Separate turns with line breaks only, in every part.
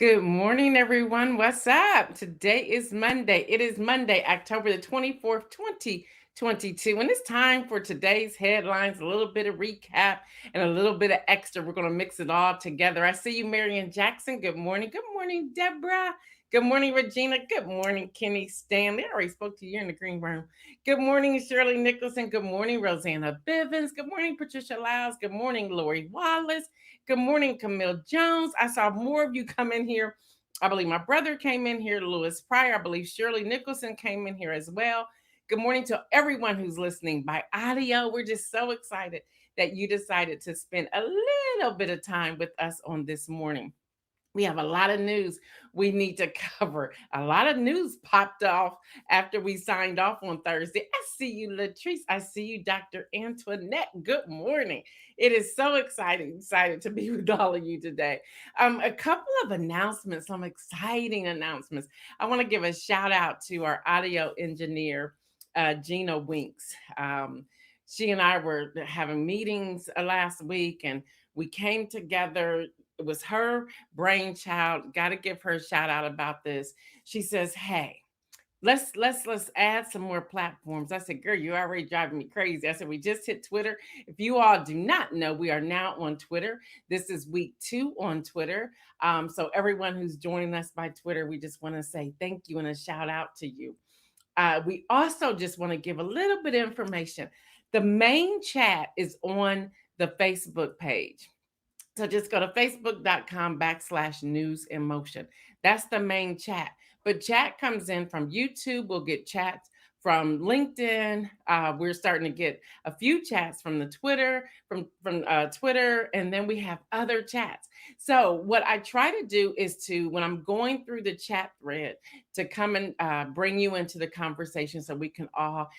Good morning, everyone. What's up? Today is Monday. It is Monday, October the 24th, 2022. And it's time for today's headlines, a little bit of recap and a little bit of extra. We're going to mix it all together. I see you, Marion Jackson. Good morning. Good morning, Deborah. Good morning, Regina. Good morning, Kenny Stanley. I already spoke to you in the green room. Good morning, Shirley Nicholson. Good morning, Rosanna Bivens. Good morning, Patricia Lyles. Good morning, Lori Wallace. Good morning, Camille Jones. I saw more of you come in here. I believe my brother came in here, Lewis Pryor. I believe Shirley Nicholson came in here as well. Good morning to everyone who's listening by audio. We're just so excited that you decided to spend a little bit of time with us on this morning. We have a lot of news we need to cover. A lot of news popped off after we signed off on Thursday. I see you, Latrice. I see you, Dr. Antoinette. Good morning. It is so excited to be with all of you today. A couple of announcements, some exciting announcements. I want to give a shout out to our audio engineer, Gina Winks. She and I were having meetings last week, and we came together. It was her brainchild. Got to give her a shout out about this. She says, "Hey, let's add some more platforms." I said, "Girl, you're already driving me crazy." I said, "We just hit Twitter. If you all do not know, we are now on Twitter. This is week 2 on Twitter. So everyone who's joining us by Twitter, we just want to say thank you and a shout out to you. We also just want to give a little bit of information. The main chat is on the Facebook page. So just go to facebook.com/NewsInMotion. That's the main chat. But chat comes in from YouTube. We'll get chats from LinkedIn. We're starting to get a few chats from the Twitter, from Twitter, and then we have other chats. So what I try to do is to, when I'm going through the chat thread, to come and bring you into the conversation so we can all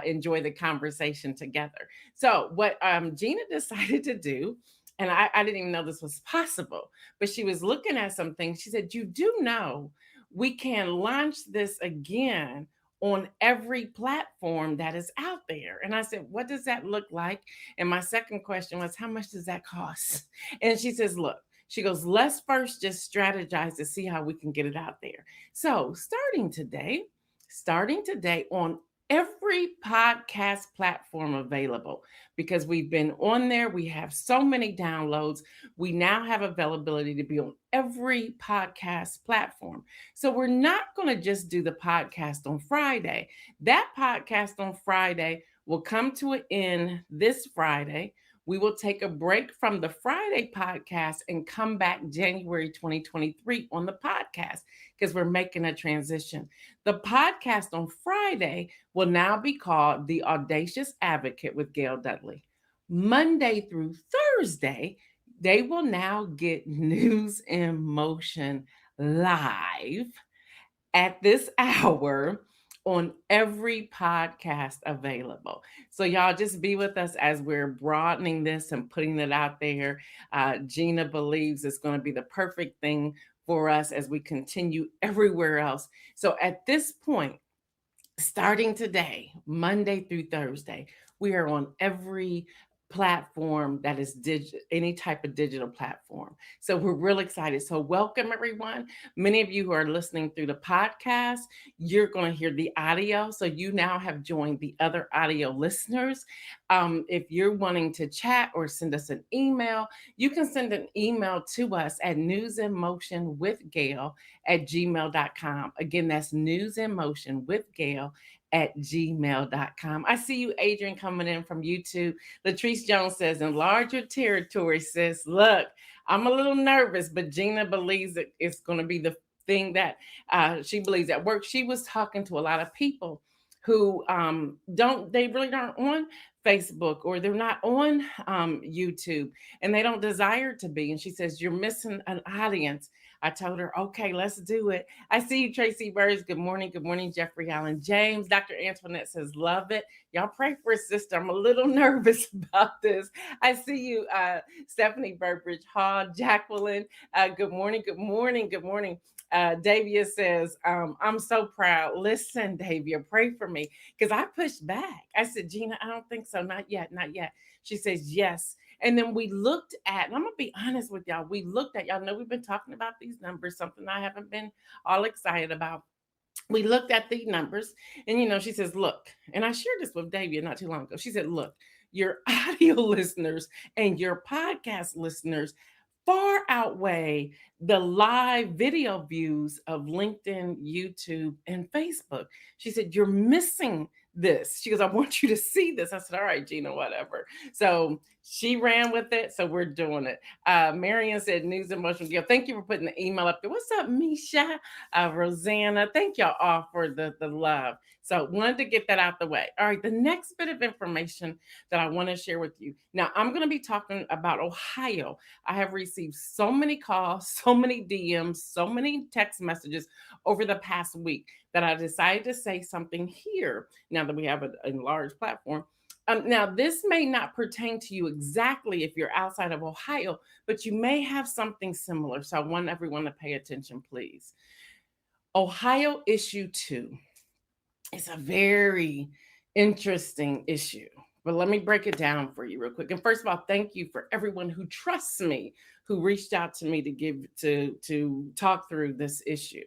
enjoy the conversation together. So what Gina decided to do, and I didn't even know this was possible, but she was looking at some things. She said, "You do know we can launch this again on every platform that is out there." And I said, "What does that look like?" And my second question was, "How much does that cost?" And she says, "Look," she goes, "let's first just strategize to see how we can get it out there." So starting today on every podcast platform available, because we've been on there. We have so many downloads. We now have availability to be on every podcast platform. So we're not going to just do the podcast on Friday. That podcast on Friday will come to an end this Friday. We will take a break from the Friday podcast and come back January 2023 on the podcast, because we're making a transition. The podcast on Friday will now be called The Audacious Advocate with Gail Dudley. Monday through Thursday, they will now get News in Motion live at this hour on every podcast available. So y'all just be with us as we're broadening this and putting it out there. Gina believes it's going to be the perfect thing for us as we continue everywhere else. So at this point, starting today, Monday through Thursday, we are on every platform that is any type of digital platform. So we're real excited. So welcome, everyone. Many of you who are listening through the podcast, you're going to hear the audio. So you now have joined the other audio listeners. If you're wanting to chat or send us an email, you can send an email to us at newsinmotionwithgail@gmail.com. Again, that's newsinmotionwithgail@gmail.com. I see you, Adrian, coming in from YouTube. Latrice Jones says, "Enlarge your territory, sis." Look, I'm a little nervous, but Gina believes that it's going to be the thing that she believes at work. She was talking to a lot of people who they really aren't on Facebook, or they're not on YouTube, and they don't desire to be. And she says, "You're missing an audience." I told her, "Okay, let's do it." I see you, Tracy Burrs. Good morning. Good morning, Jeffrey Allen James. Dr. Antoinette says, "Love it." Y'all pray for a sister. I'm a little nervous about this. I see you, Stephanie Burbridge Hall. Jacqueline, good morning. Good morning. Good morning. Davia says, "I'm so proud." Listen, Davia, pray for me, because I pushed back. I said, "Gina, I don't think so. Not yet, not yet." She says, "Yes." And then we looked at, and I'm going to be honest with y'all, y'all know we've been talking about these numbers, something I haven't been all excited about. We looked at the numbers, and she says, look, and I shared this with Davia not too long ago. She said, look, your audio listeners and your podcast listeners far outweigh the live video views of LinkedIn, YouTube, and Facebook. She said, you're missing this. She goes, I want you to see this. I said, all right, Gina, whatever. So she ran with it. So we're doing it. Marion said, NewsInMotion. Gail, thank you for putting the email up there. What's up, Misha? Rosanna, thank y'all all for the love. So wanted to get that out the way. All right, the next bit of information that I want to share with you. Now, I'm going to be talking about Ohio. I have received so many calls, so many DMs, so many text messages over the past week that I decided to say something here now that we have a large platform. Now, this may not pertain to you exactly if you're outside of Ohio, but you may have something similar. So I want everyone to pay attention, please. Ohio issue 2 is a very interesting issue. But let me break it down for you real quick. And first of all, thank you for everyone who trusts me, who reached out to me to talk through this issue.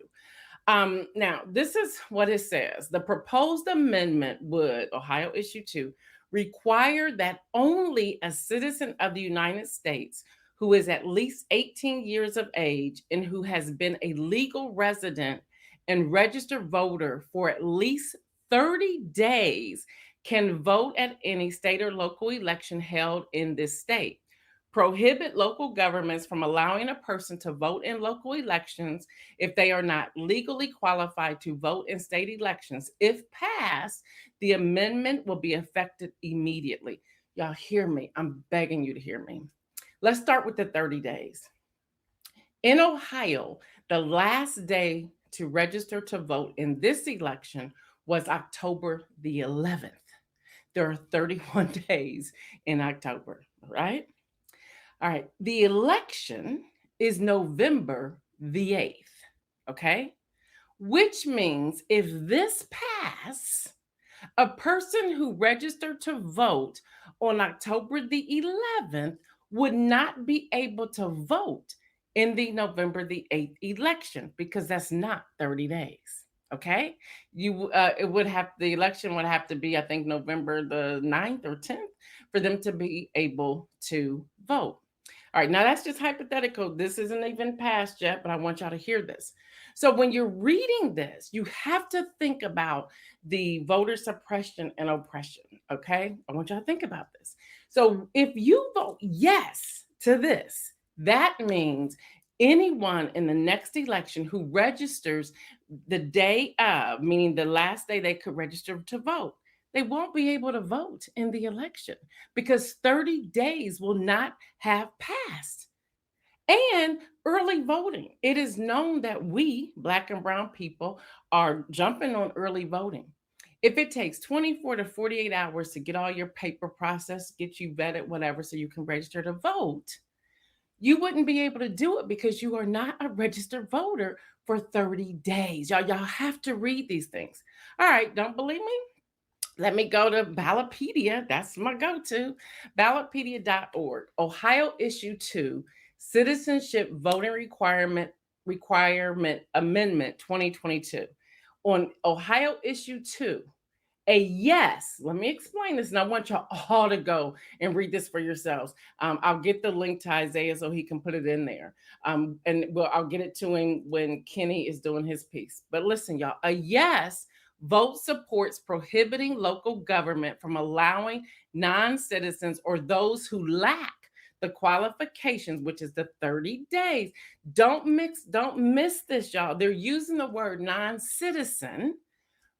Now, this is what it says. The proposed amendment would, Ohio issue 2, require that only a citizen of the United States who is at least 18 years of age and who has been a legal resident and registered voter for at least 30 days can vote at any state or local election held in this state. Prohibit local governments from allowing a person to vote in local elections if they are not legally qualified to vote in state elections. If passed, the amendment will be effective immediately. Y'all hear me? I'm begging you to hear me. Let's start with the 30 days. In Ohio, the last day to register to vote in this election was October the 11th. There are 31 days in October, right? All right, the election is November the 8th, okay? Which means if this passes, a person who registered to vote on October the 11th would not be able to vote in the November the 8th election because that's not 30 days. Okay, the election would have to be, I think, November the 9th or 10th for them to be able to vote. All right, now that's just hypothetical. This isn't even passed yet, but I want y'all to hear this. So when you're reading this, you have to think about the voter suppression and oppression, okay? I want y'all to think about this. So if you vote yes to this, that means anyone in the next election who registers the day of, meaning the last day they could register to vote, they won't be able to vote in the election because 30 days will not have passed. And early voting. It is known that we, Black and brown people, are jumping on early voting. If it takes 24 to 48 hours to get all your paper processed, get you vetted, whatever, so you can register to vote, you wouldn't be able to do it because you are not a registered voter for 30 days. Y'all have to read these things. All right, don't believe me? Let me go to Ballotpedia. That's my go-to. Ballotpedia.org. Ohio issue 2, Citizenship Voting Requirement Amendment 2022. On Ohio issue 2, a yes, let me explain this, and I want y'all all to go and read this for yourselves. I'll get the link to Isaiah so he can put it in there. I'll get it to him when Kenny is doing his piece. But listen, y'all, a yes vote supports prohibiting local government from allowing non-citizens or those who lack the qualifications, which is the 30 days. Don't miss this, y'all. They're using the word non-citizen,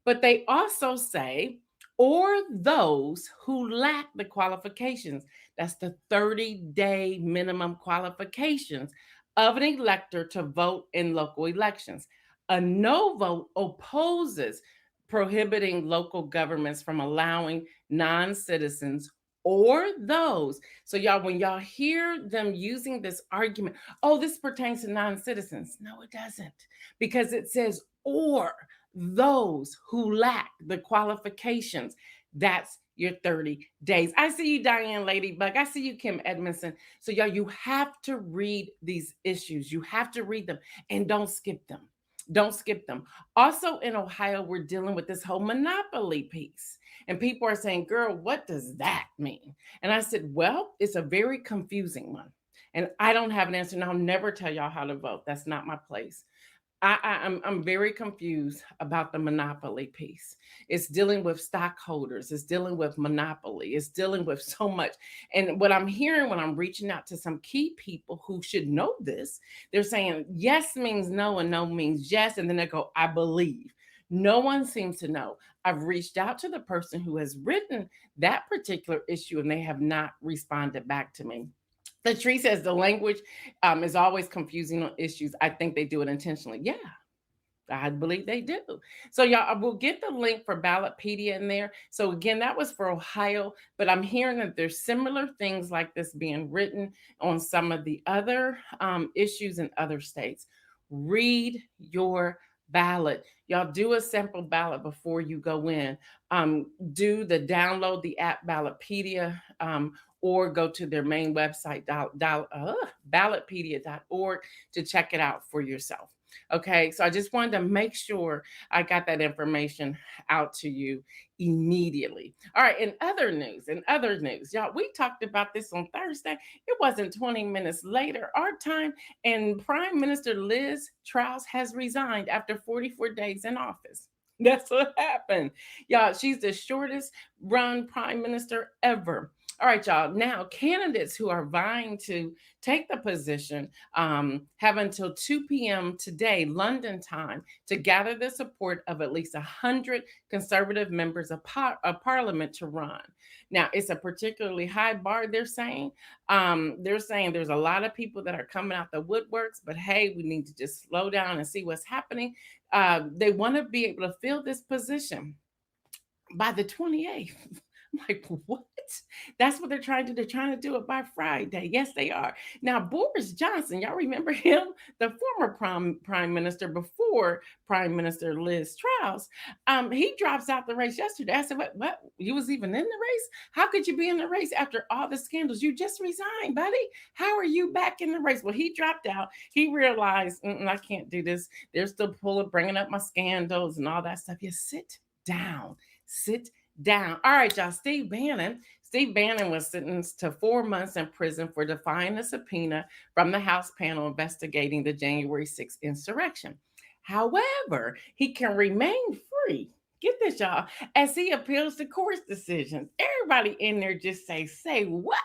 but they also say, or those who lack the qualifications. That's the 30-day minimum qualifications of an elector to vote in local elections. A no vote opposes prohibiting local governments from allowing non-citizens or those. So y'all, when y'all hear them using this argument, oh, this pertains to non-citizens. No, it doesn't, because it says or those who lack the qualifications. That's your 30 days. I see you, Diane Ladybug. I see you, Kim Edmondson. So, y'all, you have to read these issues. You have to read them and don't skip them. Don't skip them. Also, in Ohio, we're dealing with this whole monopoly piece. And people are saying, girl, what does that mean? And I said, well, it's a very confusing one. And I don't have an answer. And I'll never tell y'all how to vote. That's not my place. I'm very confused about the monopoly piece. It's dealing with stockholders. It's dealing with monopoly. It's dealing with so much. And what I'm hearing when I'm reaching out to some key people who should know this, they're saying yes means no and no means yes. And then they go, I believe. No one seems to know. I've reached out to the person who has written that particular issue and they have not responded back to me. The tree says the language is always confusing on issues. I think they do it intentionally. Yeah, I believe they do. So y'all, I will get the link for Ballotpedia in there. So again, that was for Ohio, but I'm hearing that there's similar things like this being written on some of the other issues in other states. Read your ballot. Y'all do a simple ballot before you go in. Download the app Ballotpedia, or go to their main website, ballotpedia.org, to check it out for yourself. Okay, so I just wanted to make sure I got that information out to you immediately. All right, in other news, y'all, we talked about this on Thursday. It wasn't 20 minutes later, our time, and Prime Minister Liz Truss has resigned after 44 days in office. That's what happened. Y'all, she's the shortest run prime minister ever. All right, y'all. Now, candidates who are vying to take the position have until 2 p.m. today, London time, to gather the support of at least 100 conservative members of parliament to run. Now, it's a particularly high bar, they're saying. There's a lot of people that are coming out the woodworks, but hey, we need to just slow down and see what's happening. They want to be able to fill this position by the 28th. I'm like, what? That's what they're trying to do. They're trying to do it by Friday. Yes, they are. Now, Boris Johnson, y'all remember him? The former prime minister before Prime Minister Liz Truss. He drops out the race yesterday. I said, what? You was even in the race? How could you be in the race after all the scandals? You just resigned, buddy. How are you back in the race? Well, he dropped out. He realized, I can't do this. They're still bringing up my scandals and all that stuff. You sit down. All right, y'all. Steve Bannon was sentenced to 4 months in prison for defying a subpoena from the House panel investigating the January 6th insurrection. However, he can remain free. Get this, y'all, as he appeals the court's decisions. Everybody in there just say what?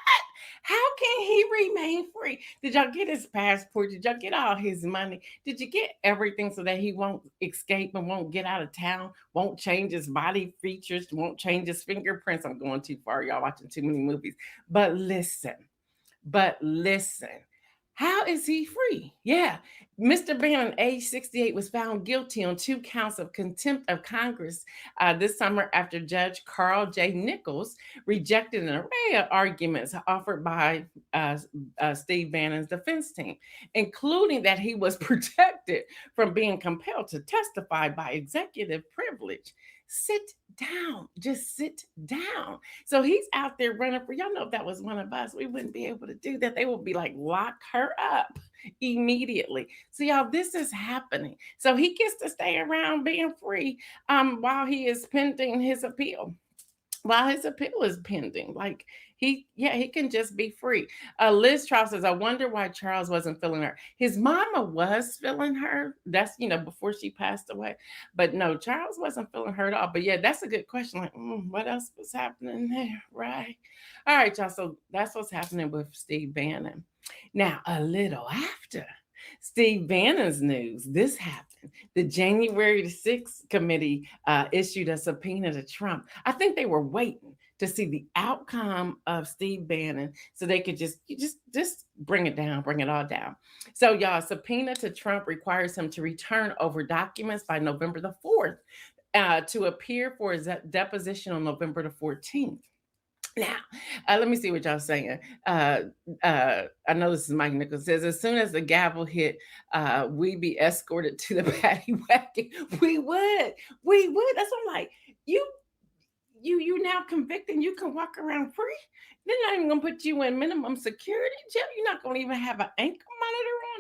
How can he remain free? Did y'all get his passport? Did y'all get all his money? Did you get everything so that he won't escape and won't get out of town, won't change his body features, won't change his fingerprints? I'm going too far. Y'all watching too many movies. But listen, how is he free? Yeah. Mr. Bannon, age 68, was found guilty on 2 counts of contempt of Congress this summer after Judge Carl J. Nichols rejected an array of arguments offered by Steve Bannon's defense team, including that he was protected from being compelled to testify by executive privilege. Sit down. Just sit down. So he's out there running for, y'all know, if that was one of us, we wouldn't be able to do that. They would be like, lock her up immediately. So y'all, this is happening. So he gets to stay around being free while he is pending his appeal. While his appeal is pending, like he can just be free. Liz Truss says, I wonder why Charles wasn't feeling her. His mama was feeling her. That's, before she passed away. But no, Charles wasn't feeling her at all. But yeah, that's a good question. Like, what else was happening there? Right. All right, y'all. So that's what's happening with Steve Bannon. Now, a little after Steve Bannon's news, this happened. The January 6th committee issued a subpoena to Trump. I think they were waiting to see the outcome of Steve Bannon so they could just bring it all down. So y'all, subpoena to Trump requires him to return over documents by November the 4th to appear for his deposition on November the 14th. Now, let me see what y'all saying. I know this is Mike Nichols says, as soon as the gavel hit, we be escorted to the paddy wagon. We would. That's what I'm like. you now convicted, you can walk around free. They're not even gonna put you in minimum security jail. You're not gonna even have an ankle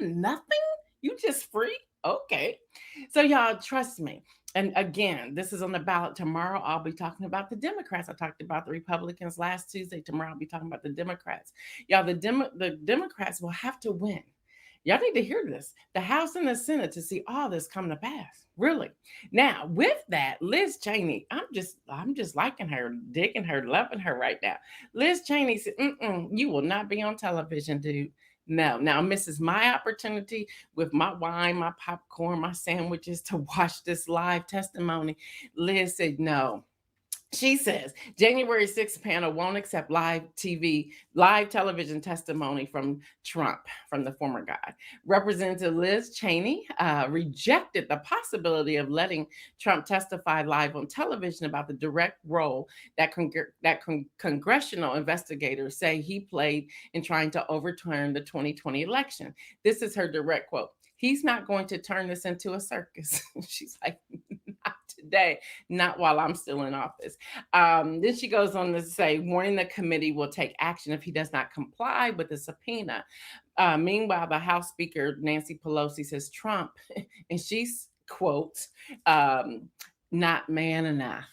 monitor on, nothing. You just free. Okay. So y'all trust me. And again, this is on the ballot tomorrow. I'll be talking about the Democrats. I talked about the Republicans last Tuesday. Tomorrow I'll be talking about the Democrats. Y'all, the Democrats will have to win. Y'all need to hear this. The House and the Senate to see all this come to pass. Really. Now, with that, Liz Cheney, I'm just liking her, digging her, loving her right now. Liz Cheney said, you will not be on television, dude. No. Now, misses my opportunity with my wine, my popcorn, my sandwiches to watch this live testimony. Liz said, no. She says January 6th panel won't accept live television testimony from Trump, from the former guy. Representative Liz Cheney rejected the possibility of letting Trump testify live on television about the direct role that congressional investigators say he played in trying to overturn the 2020 election. This is her direct quote. He's not going to turn this into a circus. She's like, not today, not while I'm still in office. Then she goes on to say, warning the committee will take action if he does not comply with the subpoena. Meanwhile, the House Speaker, Nancy Pelosi, says Trump, and she quotes, not man enough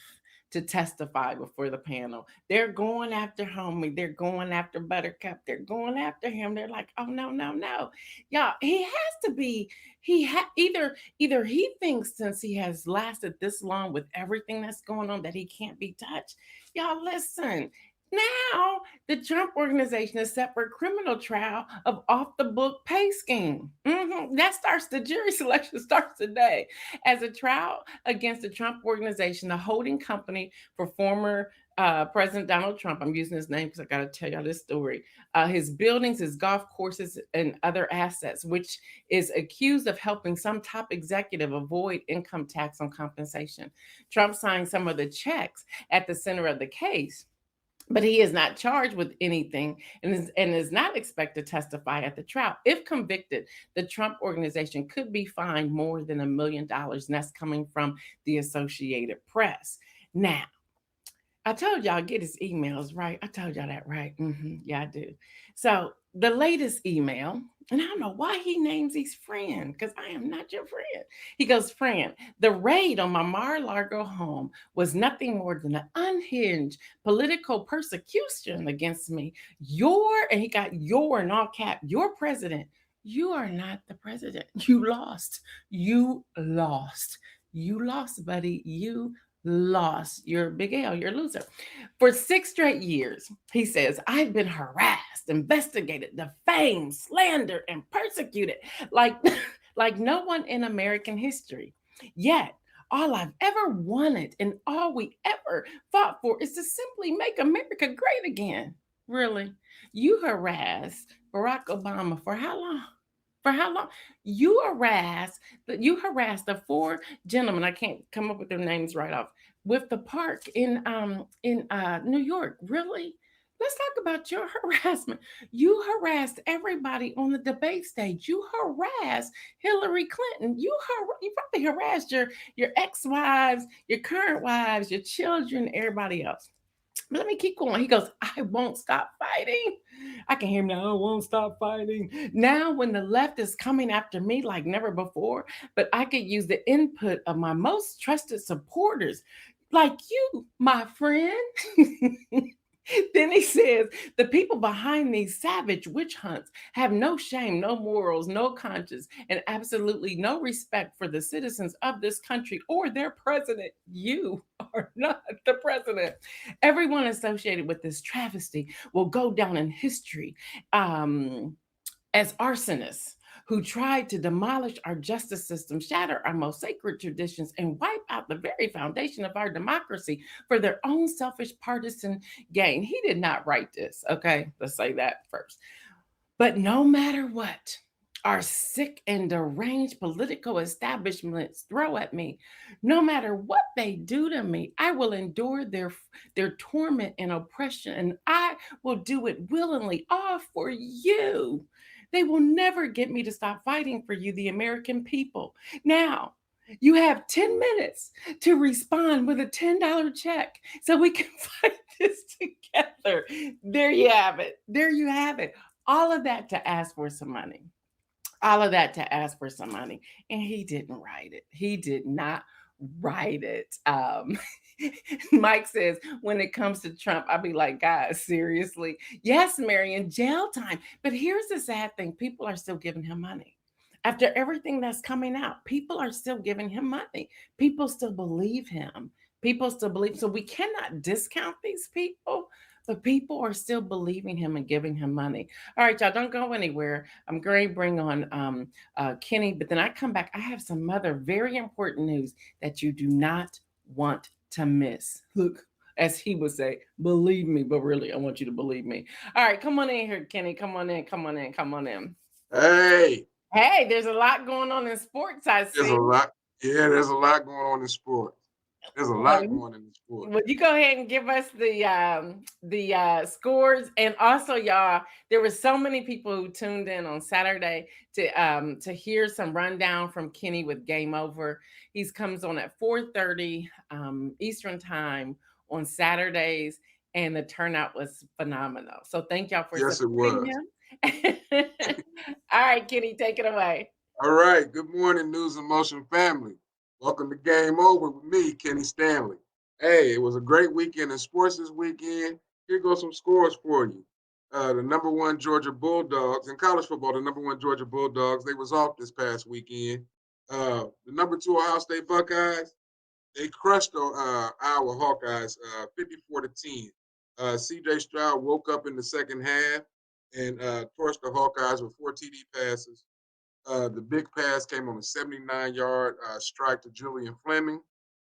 to testify before the panel. They're going after homie. They're going after Buttercup. They're going after him. They're like, oh, no. Y'all, he has to be, either he thinks since he has lasted this long with everything that's going on that he can't be touched. Y'all, listen. Now, the Trump organization is set for a criminal trial of off-the-book pay scheme. That starts, the jury selection starts today. As a trial against the Trump organization, the holding company for former President Donald Trump, I'm using his name because I got to tell y'all this story, his buildings, his golf courses, and other assets, which is accused of helping some top executive avoid income tax on compensation. Trump signed some of the checks at the center of the case, but he is not charged with anything and is not expected to testify at the trial. If convicted, the Trump organization could be fined more than $1 million, and that's coming from the Associated Press. Now, I told y'all get his emails, right? I told y'all that, right? Yeah, I do. So the latest email, and I don't know why he names these friend, because I am not your friend. He goes, friend, the raid on my Mar-a-Lago home was nothing more than an unhinged political persecution against me. And he got your in all cap, your president. You are not the president. You lost. You lost. You lost, buddy. You lost. You're Big L. You're a loser. For 6 straight years, he says, I've been harassed, investigated, defamed, slandered, and persecuted like, like no one in American history. Yet, all I've ever wanted and all we ever fought for is to simply make America great again. Really? You harassed Barack Obama for how long? For how long? You harassed the 4 gentlemen. I can't come up with their names right off. With the park in New York. Really? Let's talk about your harassment. You harassed everybody on the debate stage. You harassed Hillary Clinton. You probably harassed your ex-wives, your current wives, your children, everybody else. But let me keep going. He goes, I won't stop fighting. I can hear him now. I won't stop fighting. Now, when the left is coming after me like never before, but I could use the input of my most trusted supporters, like you, my friend. Then he says, the people behind these savage witch hunts have no shame, no morals, no conscience, and absolutely no respect for the citizens of this country or their president. You are not the president. Everyone associated with this travesty will go down in history as arsonists who tried to demolish our justice system, shatter our most sacred traditions, and wipe out the very foundation of our democracy for their own selfish partisan gain. He did not write this, okay? Let's say that first. But no matter what our sick and deranged political establishments throw at me, no matter what they do to me, I will endure their torment and oppression, and I will do it willingly, all for you. They will never get me to stop fighting for you, the American people. Now, You have 10 minutes to respond with a $10 check so we can fight this together. There you have it. There you have it. All of that to ask for some money. All of that to ask for some money. And he didn't write it. He did not write it. Mike says, when it comes to Trump, I'll be like, guys, seriously? Yes, Marion, jail time. But here's the sad thing, people are still giving him money. After everything that's coming out, people are still giving him money. People still believe him. People still believe. So we cannot discount these people, but people are still believing him and giving him money. All right, y'all, don't go anywhere. I'm going to bring on Kenny, but then I come back. I have some other very important news that you do not want to miss. Look, as he would say, believe me, but really, I want you to believe me. All right, come on in here, Kenny. Come on in, come on in, come on in.
Hey.
Hey, there's a lot going on in sports, I see.
There's a lot. Yeah, there's a lot going on in sports. There's a lot going on in sports.
Would you go ahead and give us the scores? And also, y'all, there were so many people who tuned in on Saturday to hear some rundown from Kenny with Game Over. He comes on at 4:30 Eastern time on Saturdays, and the turnout was phenomenal. So thank y'all for supporting him. All right, Kenny, take it away.
All right. Good morning, NewsInMotion family. Welcome to Game Over with me, Kenny Stanley. Hey, it was a great weekend in sports this weekend. Here goes some scores for you. The number one Georgia Bulldogs in college football. The number one Georgia Bulldogs. They was off this past weekend. The number two Ohio State Buckeyes. They crushed Iowa Hawkeyes 54-10. C.J. Stroud woke up in the second half and torched the Hawkeyes with 4 TD passes. The big pass came on a 79-yard strike to Julian Fleming.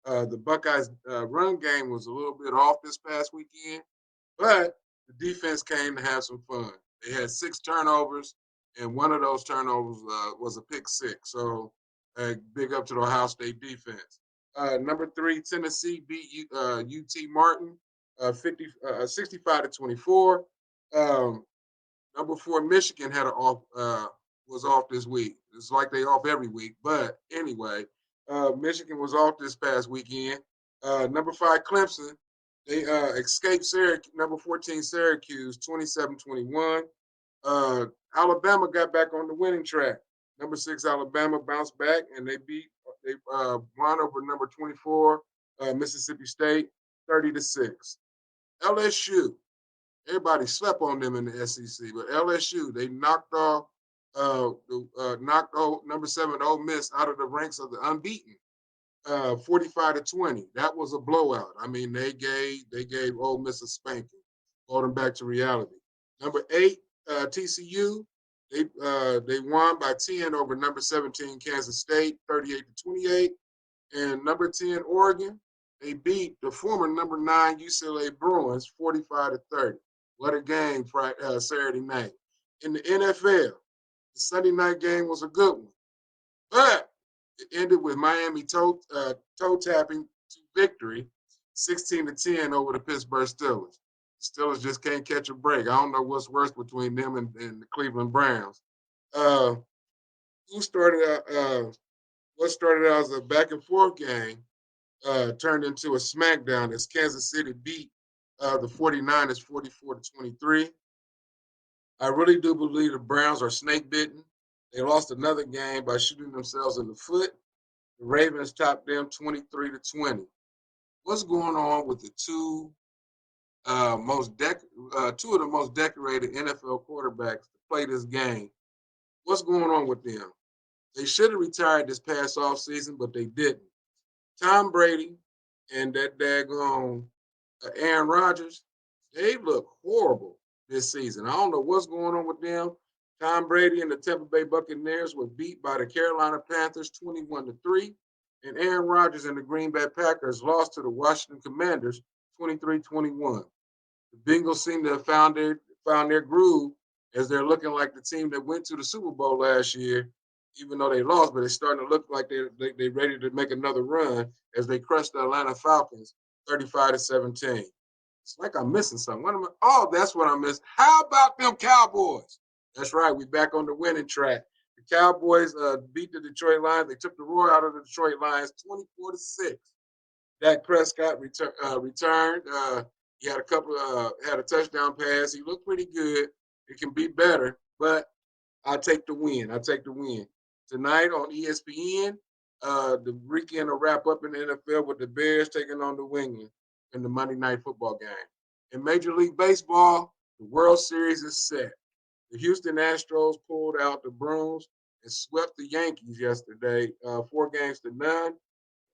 The Buckeyes' run game was a little bit off this past weekend, but the defense came to have some fun. They had 6 turnovers, and one of those turnovers was a pick six. So big up to the Ohio State defense. Number 3, Tennessee beat UT Martin 65-24. Number 4, Michigan had was off this week. It's like they off every week. But anyway, Michigan was off this past weekend. Number 5, Clemson. They escaped number 14, Syracuse, 27-21. Alabama got back on the winning track. Number 6, Alabama bounced back, and they won over number 24, Mississippi State, 30-6. LSU. Everybody slept on them in the SEC, but LSU, they knocked off number 7 Ole Miss out of the ranks of the unbeaten, 45-20. That was a blowout. I mean, they gave Ole Miss a spanking, brought them back to reality. Number 8 TCU, they won by 10 over number 17 Kansas State, 38-28, and number 10 Oregon, they beat the former number 9 UCLA Bruins, 45-30. What a game Saturday night. In the NFL, the Sunday night game was a good one, but it ended with Miami toe tapping to victory, 16-10 over the Pittsburgh Steelers. The Steelers just can't catch a break. I don't know what's worse between them and the Cleveland Browns. What started out as a back and forth game turned into a smackdown as Kansas City beat the 49ers 44-23. I really do believe the Browns are snake bitten. They lost another game by shooting themselves in the foot. The Ravens topped them 23-20. What's going on with the two of the most decorated NFL quarterbacks to play this game? What's going on with them? They should have retired this past offseason, but they didn't. Tom Brady and that daggone Aaron Rodgers, they look horrible this season. I don't know what's going on with them. Tom Brady and the Tampa Bay Buccaneers were beat by the Carolina Panthers 21-3, and Aaron Rodgers and the Green Bay Packers lost to the Washington Commanders 23-21. The Bengals seem to have found their groove as they're looking like the team that went to the Super Bowl last year, even though they lost, but it's starting to look like they're ready to make another run as they crushed the Atlanta Falcons 35-17. It's like I'm missing something. That's what I missed. How about them Cowboys? That's right. We're back on the winning track. The Cowboys beat the Detroit Lions. They took the roar out of the Detroit Lions 24-6. Dak Prescott returned. He had had a touchdown pass. He looked pretty good. It can be better, but I take the win. I take the win. Tonight on ESPN, the weekend will wrap up in the NFL with the Bears taking on the Wings in the Monday Night Football game. In Major League Baseball, the World Series is set. The Houston Astros pulled out the brooms and swept the Yankees yesterday, 4-0.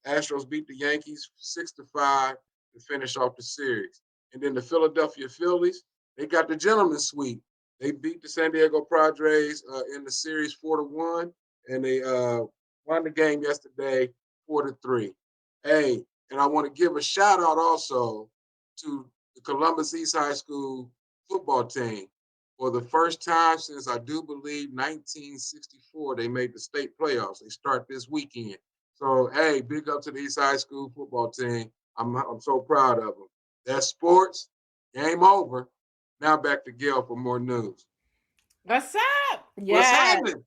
Astros beat the Yankees 6-5 to finish off the series. And then the Philadelphia Phillies, they got the gentleman's sweep. They beat the San Diego Padres in the series 4-1, and they won the game yesterday 4-3. Hey, and I want to give a shout out also to the Columbus East High School football team. For the first time since I do believe 1964, they made the state playoffs. They start this weekend. So, hey, big up to the East High School football team. I'm so proud of them. That's sports. Game over. Now back to Gail for more news.
What's up?
What's
Yes.
happening?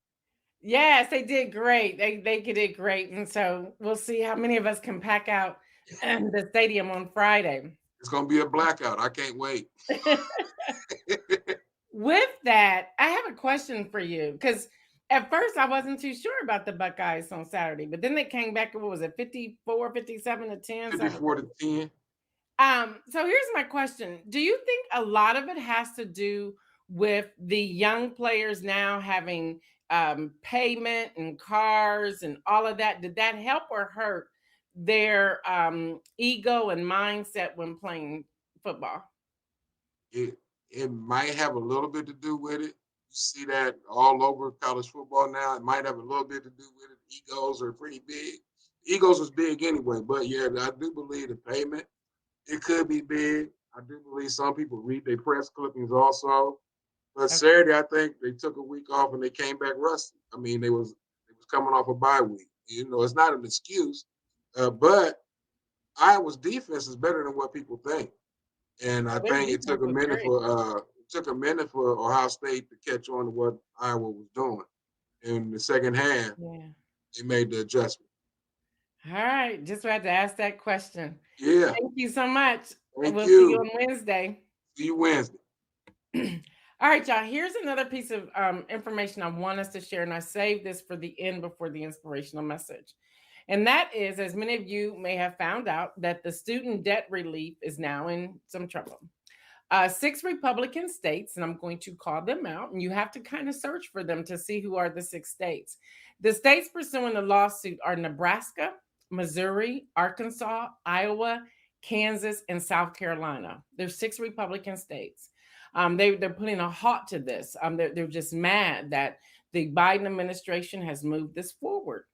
Yes, they did great. They did great. And so we'll see how many of us can pack out the stadium on Friday.
It's going to be a blackout. I can't wait.
With that, I have a question for you, because at first I wasn't too sure about the Buckeyes on Saturday, but then they came back, what was it, 54, 57 to 10?
54 to 10.
So here's my question. Do you think a lot of it has to do with the young players now having payment and cars and all of that? Did that help or hurt their ego and mindset when playing football?
It might have a little bit to do with it. You see that all over college football now. It might have a little bit to do with it. Egos are pretty big. Egos was big anyway, but yeah, I do believe the payment, it could be big. I do believe some people read their press clippings also. But Saturday, I think they took a week off and they came back rusty. I mean, they was coming off a bye week. You know, it's not an excuse, but Iowa's defense is better than what people think. And I think it took a minute for Ohio State to catch on to what Iowa was doing. In the second half, they made the adjustment.
All right, just had to ask that question.
Yeah.
Thank you so much.
We'll
see you on Wednesday.
See you Wednesday.
All right, y'all. Here's another piece of information I want us to share, and I saved this for the end before the inspirational message. And that is, as many of you may have found out, that the student debt relief is now in some trouble. 6 Republican states, and I'm going to call them out, and you have to kind of search for them to see who are the 6 states. The states pursuing the lawsuit are Nebraska, Missouri, Arkansas, Iowa, Kansas, and South Carolina. There's 6 Republican states. They're putting a halt to this. They're just mad that the Biden administration has moved this forward.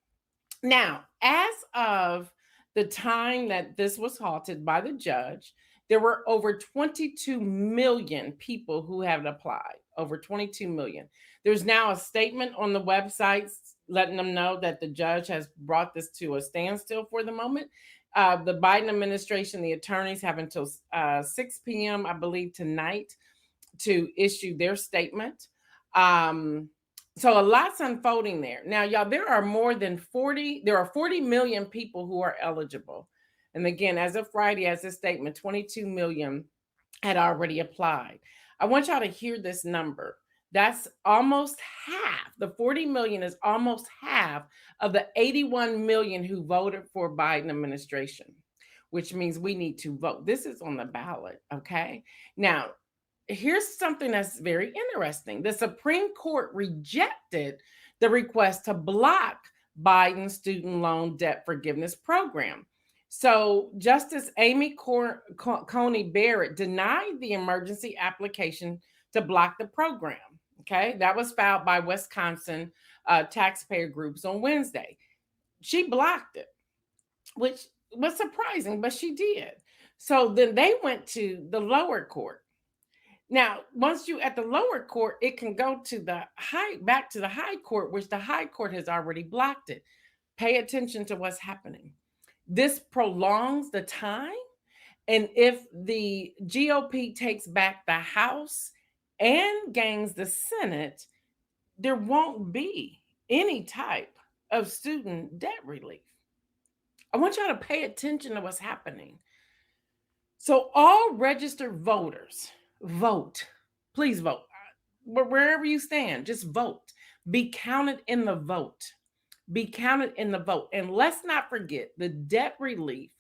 Now, as of the time that this was halted by the judge, there were over 22 million people who have applied, over 22 million. There's now a statement on the websites letting them know that the judge has brought this to a standstill for the moment. The Biden administration, the attorneys have until 6 p.m., I believe, tonight to issue their statement. So a lot's unfolding there. Now, y'all, there are 40 million people who are eligible. And again, as of Friday, as this statement, 22 million had already applied. I want y'all to hear this number. That's almost half. The 40 million is almost half of the 81 million who voted for Biden administration, which means we need to vote. This is on the ballot, okay? Now, here's something that's very interesting. The Supreme Court rejected the request to block Biden's student loan debt forgiveness program. So Justice Amy Coney Barrett denied the emergency application to block the program. Okay, that was filed by Wisconsin taxpayer groups on Wednesday. She blocked it, which was surprising, but she did. So then they went to the lower court. Now, once you at the lower court, it can go to back to the high court, which the high court has already blocked it. Pay attention to what's happening. This prolongs the time. And if the GOP takes back the House and gains the Senate, there won't be any type of student debt relief. I want y'all to pay attention to what's happening. So all registered voters vote. Please vote. Wherever you stand, just vote. Be counted in the vote. Be counted in the vote. And let's not forget the debt relief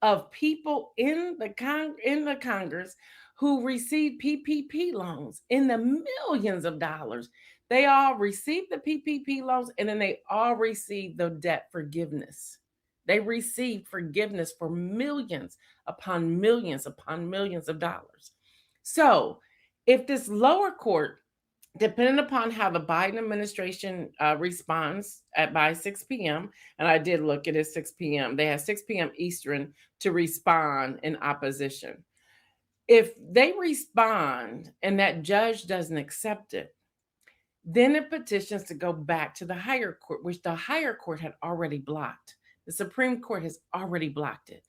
of people in the Congress who received PPP loans in the millions of dollars. They all received the PPP loans, and then they all received the debt forgiveness. They received forgiveness for millions upon millions of dollars. So if this lower court, depending upon how the Biden administration responds by 6 p.m., and I did look, it is 6 p.m., they have 6 p.m. Eastern to respond in opposition. If they respond and that judge doesn't accept it, then it petitions to go back to the higher court, which the higher court had already blocked. The Supreme Court has already blocked it.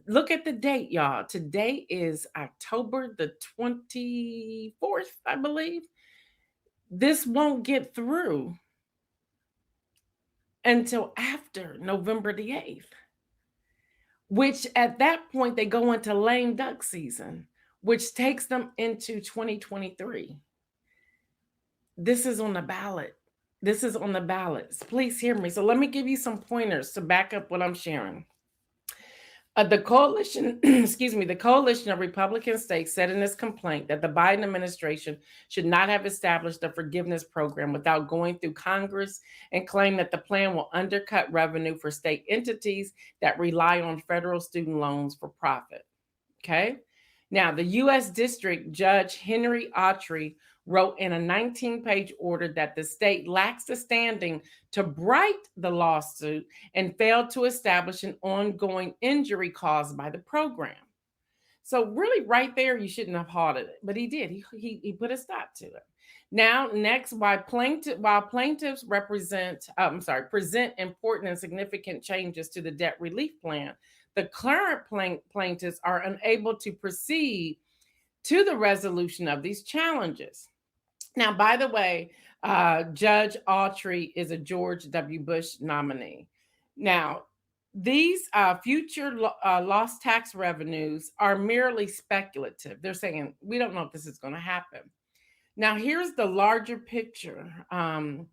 Look at the date, y'all. Today is October the 24th, I believe. This won't get through until after November the 8th, which at that point they go into lame duck season, which takes them into 2023. This is on the ballot. This is on the ballots. Please hear me. So let me give you some pointers to back up what I'm sharing. The coalition, the coalition of Republican states said in its complaint that the Biden administration should not have established a forgiveness program without going through Congress, and claim that the plan will undercut revenue for state entities that rely on federal student loans for profit. Okay. Now, the U.S. District Judge Henry Autry wrote in a 19-page order that the state lacks the standing to write the lawsuit and failed to establish an ongoing injury caused by the program. So really right there, you shouldn't have halted it, but he did. He put a stop to it. Now, next, while plaintiffs present important and significant changes to the debt relief plan, the current plaintiffs are unable to proceed to the resolution of these challenges. Now, by the way, Judge Autry is a George W. Bush nominee. Now, these future lost tax revenues are merely speculative. They're saying, we don't know if this is going to happen. Now, here's the larger picture. The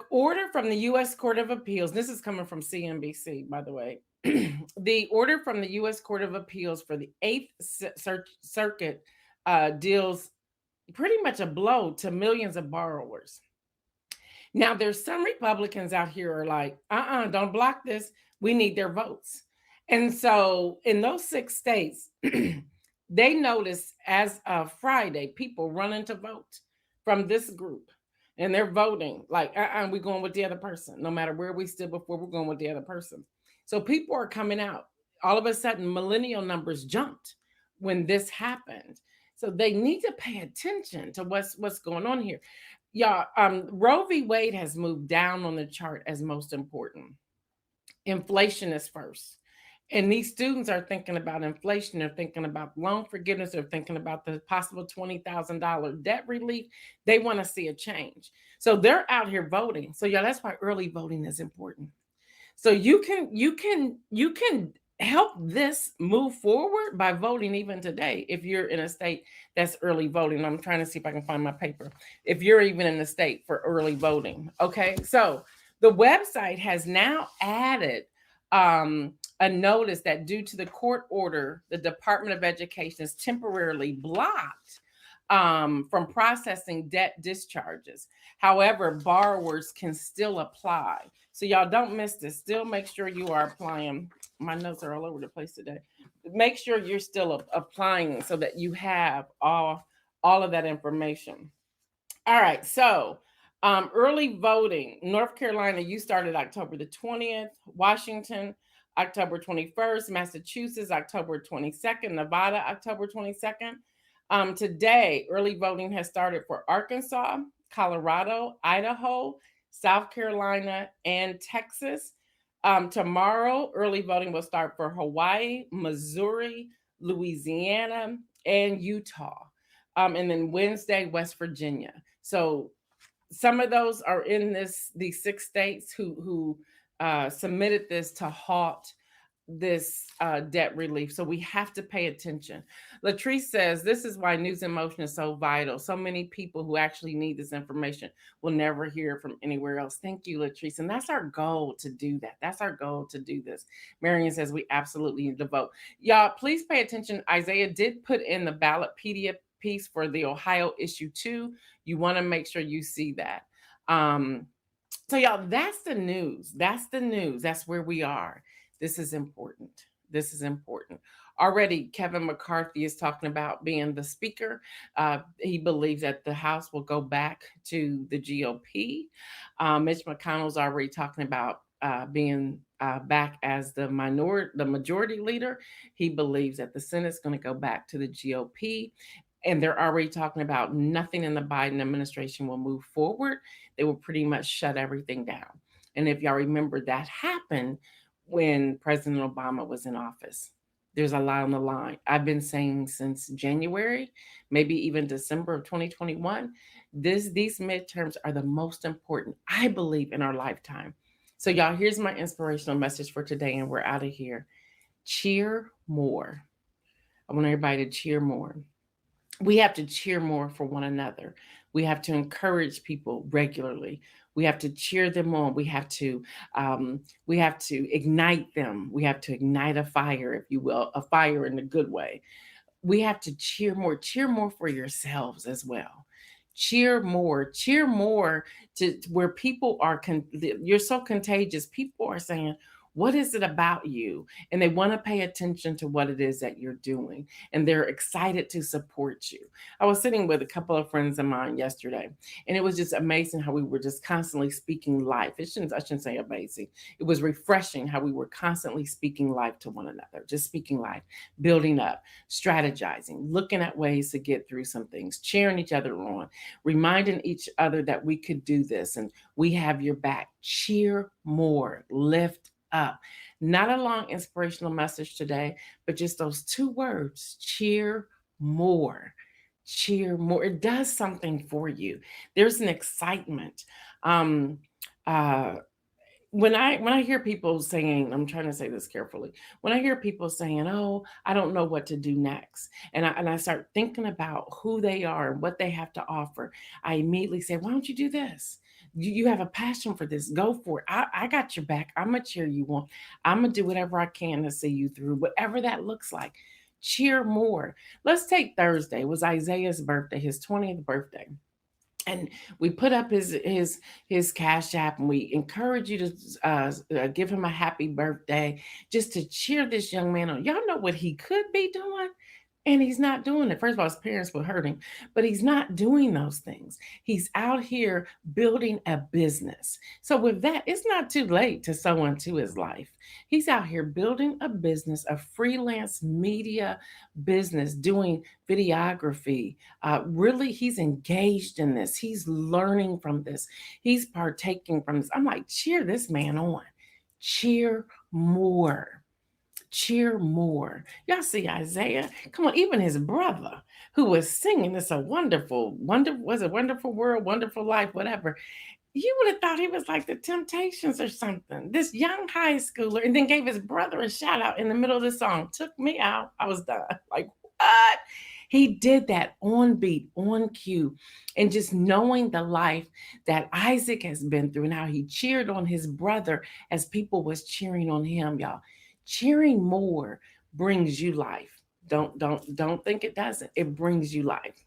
order from the U.S. Court of Appeals, this is coming from CNBC, by the way. The order from the U.S. Court of Appeals for the Eighth Circuit deals pretty much a blow to millions of borrowers. Now, there's some Republicans out here are like, don't block this. We need their votes. And so in those 6 states, they noticed as of Friday, people running to vote from this group. And they're voting like, we're going with the other person. No matter where we stood before, we're going with the other person. So people are coming out. All of a sudden, millennial numbers jumped when this happened. So they need to pay attention to what's going on here. Y'all, Roe v. Wade has moved down on the chart as most important. Inflation is first. And these students are thinking about inflation. They're thinking about loan forgiveness. They're thinking about the possible $20,000 debt relief. They want to see a change. So they're out here voting. So yeah, that's why early voting is important. So you can help this move forward by voting even today. If you're in a state that's early voting, I'm trying to see if I can find my paper. If you're even in the state for early voting. Okay. So the website has now added a notice that due to the court order, the Department of Education is temporarily blocked from processing debt discharges. However, borrowers can still apply. So y'all don't miss this. Still make sure you are applying. My notes are all over the place today. Make sure you're still applying so that you have all of that information. All right. So early voting, North Carolina, you started October the 20th, Washington, October 21st, Massachusetts, October 22nd, Nevada, October 22nd. Today, early voting has started for Arkansas, Colorado, Idaho, South Carolina, and Texas. Tomorrow, early voting will start for Hawaii, Missouri, Louisiana, and Utah. And then Wednesday, West Virginia. So Some of those are in these 6 states who submitted this to halt this debt relief. So we have to pay attention. Latrice says, this is why NewsInMotion is so vital. So many people who actually need this information will never hear from anywhere else. Thank you, Latrice. And that's our goal to do that. That's our goal to do this. Marion says, we absolutely need to vote. Y'all, please pay attention. Isaiah did put in the Ballotpedia piece for the Ohio issue 2. You want to make sure you see that. So y'all, that's the news. That's the news. That's where we are. This is important. This is important. Already, Kevin McCarthy is talking about being the speaker. He believes that the House will go back to the GOP. Mitch McConnell's already talking about being back as the majority leader. He believes that the Senate's going to go back to the GOP. And they're already talking about nothing in the Biden administration will move forward. They will pretty much shut everything down. And if y'all remember, that happened when President Obama was in office. There's a lot on the line. I've been saying since January, maybe even December of 2021, these midterms are the most important, I believe, in our lifetime. So y'all, here's my inspirational message for today, and we're out of here. Cheer more. I want everybody to cheer more. We have to cheer more for one another. We have to encourage people regularly. We have to cheer them on. We have to ignite them. We have to ignite a fire, if you will, a fire in a good way. We have to cheer more for yourselves as well. Cheer more to where people are, you're so contagious. People are saying, what is it about you? And they want to pay attention to what it is that you're doing. And they're excited to support you. I was sitting with a couple of friends of mine yesterday, and it was just amazing how we were just constantly speaking life. I shouldn't say amazing. It was refreshing how we were constantly speaking life to one another, just speaking life, building up, strategizing, looking at ways to get through some things, cheering each other on, reminding each other that we could do this and we have your back. Cheer more, lift up. Not a long inspirational message today, but just those 2 words, cheer more. Cheer more. It does something for you. There's an excitement. When I hear people saying, I'm trying to say this carefully, when I hear people saying, oh, I don't know what to do next, and I start thinking about who they are and what they have to offer, I immediately say, why don't you do this? You have a passion for this. Go for it. I got your back. I'm going to cheer you on. I'm going to do whatever I can to see you through, whatever that looks like. Cheer more. Let's take Thursday. It was Isaiah's birthday, his 20th birthday. And we put up his Cash App, and we encourage you to give him a happy birthday, just to cheer this young man on. Y'all know what he could be doing, and he's not doing it. First of all, his parents would hurt him, but he's not doing those things. He's out here building a business. So with that, it's not too late to sow into his life. He's out here building a business, a freelance media business, doing videography. Really, he's engaged in this. He's learning from this. He's partaking from this. I'm like, cheer this man on. Cheer more. Cheer more. Y'all see Isaiah? Come on, even his brother who was singing, it's a wonderful world, wonderful life, whatever. You would have thought he was like the Temptations or something. This young high schooler, and then gave his brother a shout out in the middle of the song. Took me out. I was done. Like, what? He did that on beat, on cue, and just knowing the life that Isaac has been through and how he cheered on his brother as people was cheering on him, y'all. Cheering more brings you life. Don't think it doesn't. It brings you life.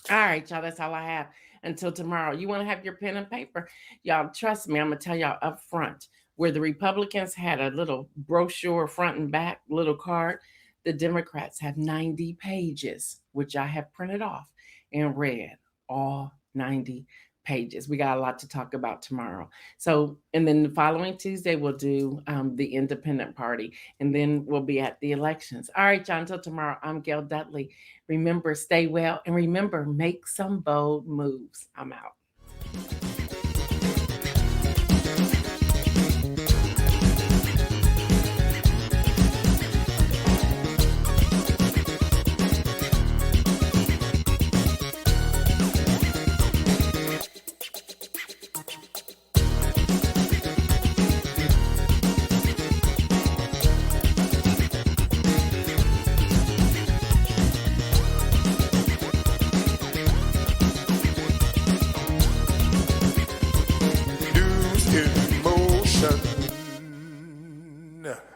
All right, y'all, that's all I have until tomorrow. You want to have your pen and paper? Y'all, trust me, I'm going to tell y'all up front, where the Republicans had a little brochure front and back, little card, the Democrats have 90 pages, which I have printed off and read all 90 pages. We got a lot to talk about tomorrow. So, and then the following Tuesday, we'll do the independent party, and then we'll be at the elections. All right, y'all, until tomorrow, I'm Gail Dudley. Remember, stay well, and remember, make some bold moves. I'm out.
No.